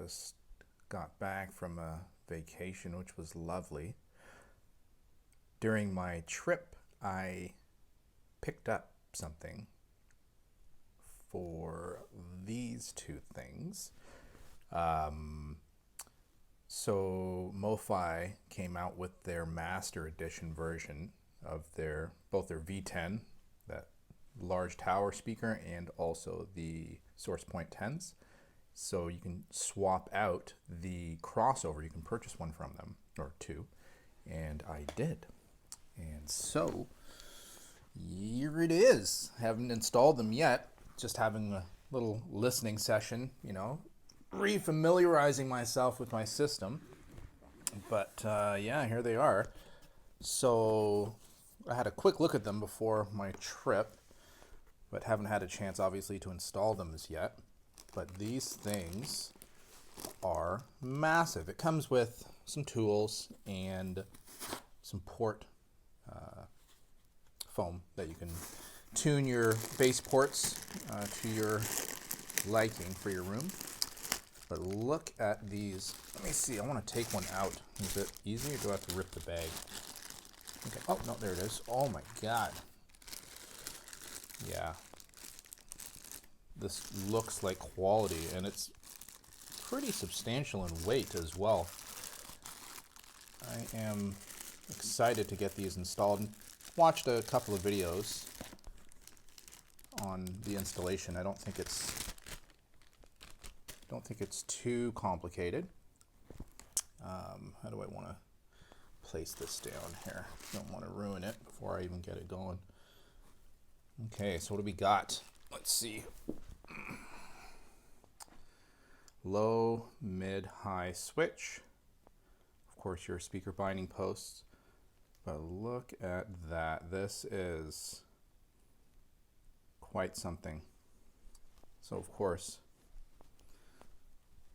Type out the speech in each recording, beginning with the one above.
just got back from a vacation, which was lovely. During my trip, I picked up something for these two things. Um, so Mofi came out with their Master Edition version of both their V10, that large tower speaker, and also the Source Point 10s. So you can swap out the crossover. You can purchase one from them, or two, and I did. And so here it is. Haven't installed them yet. Just having a little listening session, refamiliarizing myself with my system. But yeah, here they are. So I had a quick look at them before my trip, but haven't had a chance, obviously, to install them as yet. But these things are massive. It comes with some tools and some port foam that you can tune your bass ports to your liking for your room. But look at these. Let me see. I want to take one out. Is it easy, or do I have to rip the bag? Okay. Oh, no, there it is. Oh, my God. Yeah. This looks like quality, and it's pretty substantial in weight as well. I am excited to get these installed. Watched a couple of videos on the installation. I don't think it's too complicated. How do I want to place this down here? Don't want to ruin it before I even get it going. Okay, so what do we got? Let's see. Low, mid, high switch. Of course, your speaker binding posts. But look at that. This is quite something. So, of course,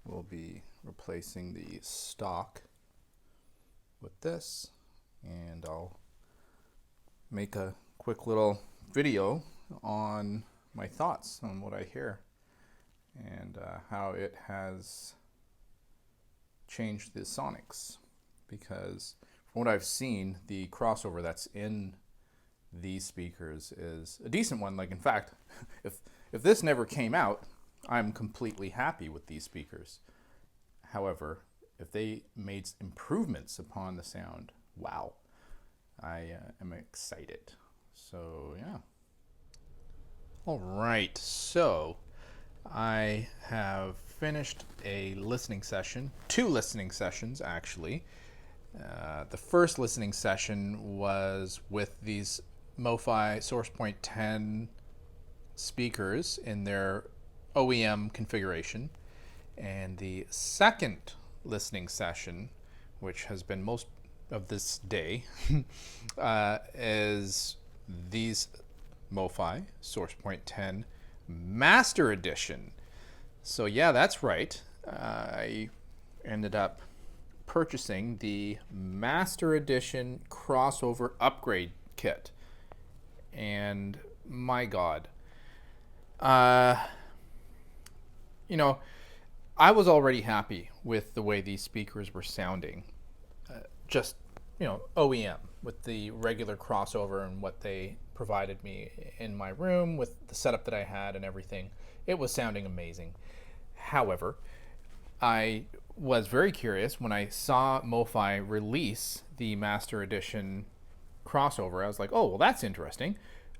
we'll be replacing the stock with this. And I'll make a quick little video on my thoughts on what I hear and how it has changed the sonics, because from what I've seen, the crossover that's in these speakers is a decent one. Like, in fact, if this never came out, I'm completely happy with these speakers. However, if they made improvements upon the sound, wow, I am excited. So yeah. All right, so I have finished a listening session, two listening sessions actually. The first listening session was with these Mofi Source Point 10 speakers in their OEM configuration. And the second listening session, which has been most of this day, is these Mofi Source Point 10 Master Edition. So yeah, that's right. I ended up purchasing the Master Edition crossover upgrade kit. And my God, I was already happy with the way these speakers were sounding. Just, OEM with the regular crossover and what they provided me in my room with the setup that I had and everything. It was sounding amazing. However, I was very curious when I saw Mofi release the Master Edition crossover. I was like, oh, well, that's interesting.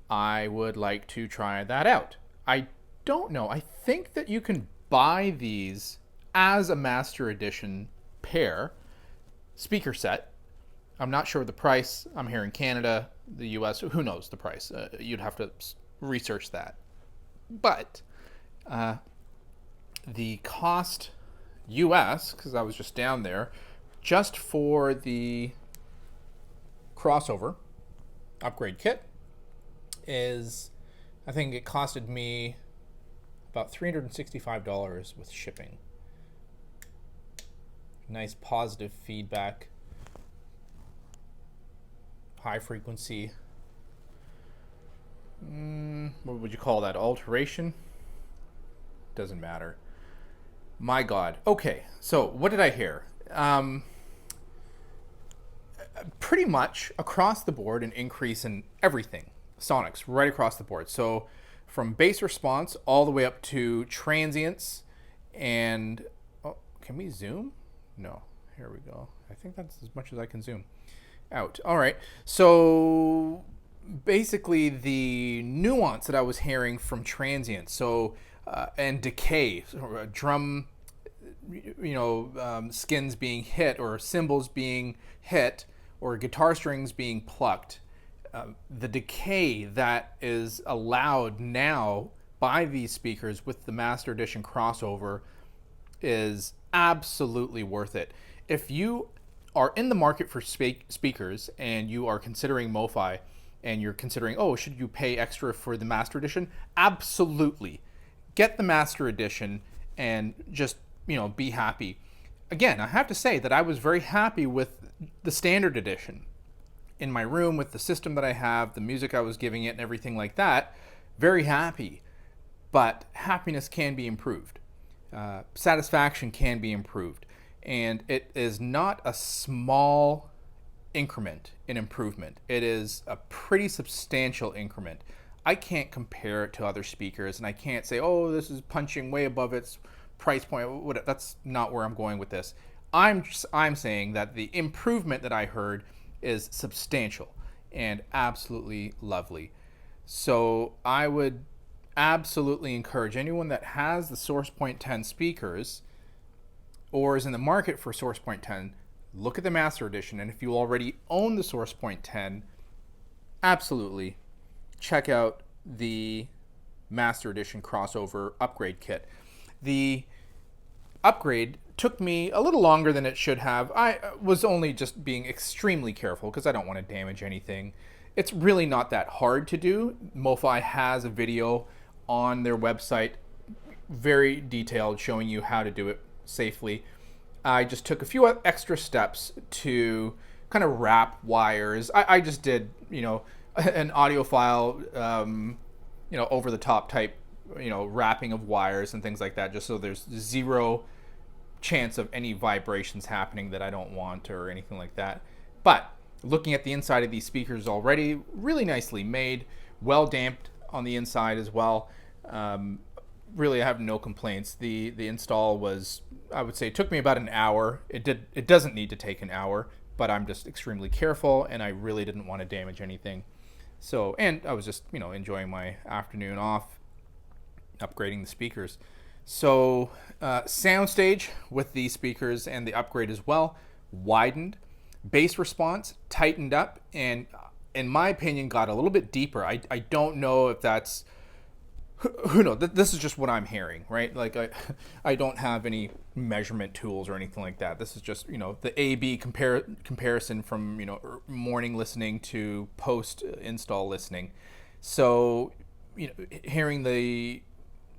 I would like to try that out. I don't know. I think that you can buy these as a Master Edition pair speaker set. I'm not sure the price. I'm here in Canada, the US. Who knows the price? You'd have to research that. But the cost US, because I was just down there, just for the crossover upgrade kit is, I think it costed me about $365 with shipping. Nice positive feedback, high frequency. What would you call that? Alteration? Doesn't matter. My God. Okay, so what did I hear? Pretty much across the board, an increase in everything. Sonics, right across the board. So from bass response all the way up to transients and... Oh, can we zoom? No. Here we go. I think that's as much as I can zoom out. All right. So basically the nuance that I was hearing from transients, so and decay, drum, skins being hit or cymbals being hit or guitar strings being plucked, the decay that is allowed now by these speakers with the Master Edition crossover is absolutely worth it. If you are in the market for speakers and you are considering Mofi and you're considering, oh, should you pay extra for the Master Edition? Absolutely. Get the Master Edition and just, be happy. Again, I have to say that I was very happy with the Standard Edition. In my room with the system that I have, the music I was giving it and everything like that, very happy. But happiness can be improved. Satisfaction can be improved. And it is not a small increment in improvement. It is a pretty substantial increment. I can't compare it to other speakers, and I can't say, oh, this is punching way above its price point. That's not where I'm going with this. I'm saying that the improvement that I heard is substantial and absolutely lovely. So I would absolutely encourage anyone that has the Source Point 10 speakers or is in the market for Source Point 10, look at the Master Edition. And if you already own the Source Point 10, absolutely check out the Master Edition crossover upgrade kit. The upgrade took me a little longer than it should have. I was only just being extremely careful because I don't want to damage anything. It's really not that hard to do. Mofi has a video on their website, very detailed, showing you how to do it safely. I just took a few extra steps to kind of wrap wires. I just did, an audiophile, over the top type, wrapping of wires and things like that, just so there's zero chance of any vibrations happening that I don't want or anything like that. But looking at the inside of these speakers already, really nicely made, well damped on the inside as well. Really, I have no complaints. The install was, I would say, it took me about an hour. It doesn't need to take an hour, but I'm just extremely careful, and I really didn't want to damage anything. So, and I was just, enjoying my afternoon off, upgrading the speakers. So, soundstage with these speakers and the upgrade as well, widened. Bass response tightened up, and in my opinion, got a little bit deeper. I don't know if that's, who knows? This is just what I'm hearing, right? Like I don't have any measurement tools or anything like that. This is just, the A/B comparison from, morning listening to post install listening. So, hearing the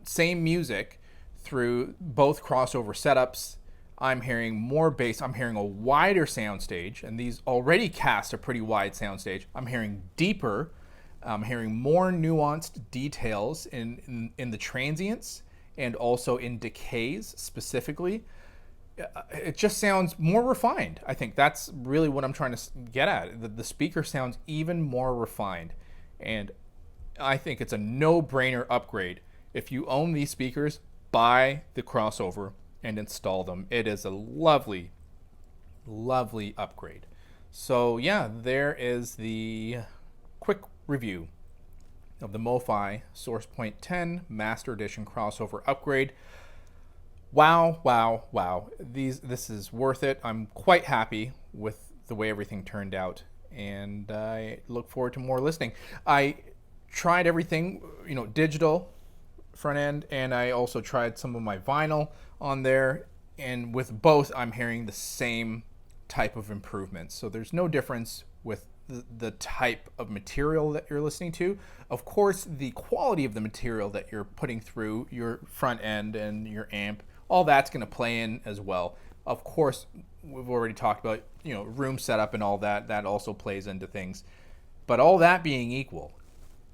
same music through both crossover setups, I'm hearing more bass. I'm hearing a wider soundstage, and these already cast a pretty wide soundstage. I'm hearing deeper. I'm hearing more nuanced details in the transients and also in decays specifically. It just sounds more refined. I think that's really what I'm trying to get at. The speaker sounds even more refined, and I think it's a no-brainer upgrade. If you own these speakers, buy the crossover and install them. It is a lovely, lovely upgrade. So yeah, there is the quick review of the Mofi Source Point 10 Master Edition crossover upgrade. Wow, wow, wow. This is worth it. I'm quite happy with the way everything turned out, and I look forward to more listening. I tried everything, digital front end, and I also tried some of my vinyl on there, and with both I'm hearing the same type of improvements. So there's no difference with the type of material that you're listening to. Of course, the quality of the material that you're putting through your front end and your amp, all that's going to play in as well. Of course, we've already talked about, room setup and all that. That also plays into things. But all that being equal,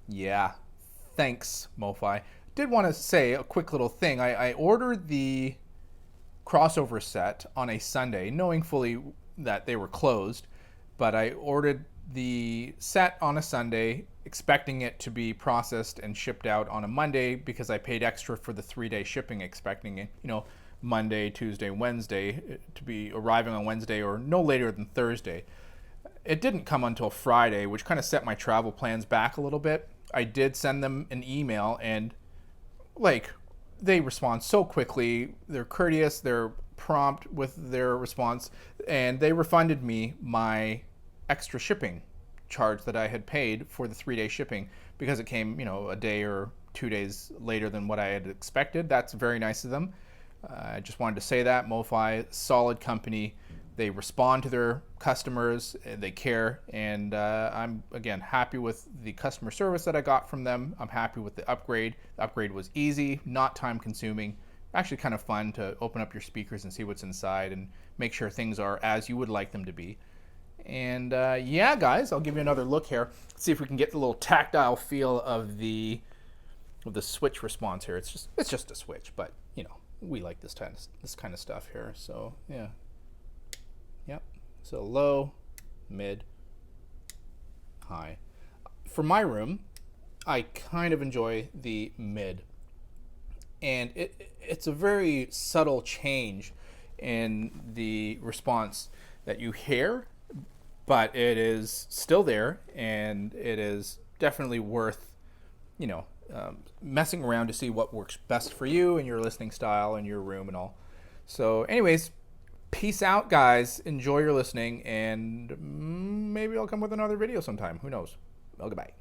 yeah, thanks, Mofi. Did want to say a quick little thing. I ordered the crossover set on a Sunday, knowing fully that they were closed. But I ordered the set on a Sunday, expecting it to be processed and shipped out on a Monday because I paid extra for the 3-day shipping, expecting it, Monday, Tuesday, Wednesday to be arriving on Wednesday or no later than Thursday. It didn't come until Friday, which kind of set my travel plans back a little bit. I did send them an email, and they respond so quickly. They're courteous, they're prompt with their response, and they refunded me my extra shipping charge that I had paid for the 3-day shipping because it came, a day or 2 days later than what I had expected. That's very nice of them. I just wanted to say that. Mofi, solid company. They respond to their customers, they care, and I'm, again, happy with the customer service that I got from them. I'm happy with the upgrade. The upgrade was easy, not time consuming, actually kind of fun to open up your speakers and see what's inside and make sure things are as you would like them to be. And yeah, guys, I'll give you another look here. Let's see if we can get the little tactile feel of the switch response here. It's just a switch, but we like this kind of stuff here. So yeah. Yep. So low, mid, high. For my room, I kind of enjoy the mid. And it's a very subtle change in the response that you hear, but it is still there, and it is definitely worth, messing around to see what works best for you and your listening style and your room and all. So anyways, peace out, guys. Enjoy your listening, and maybe I'll come with another video sometime. Who knows? Well, goodbye.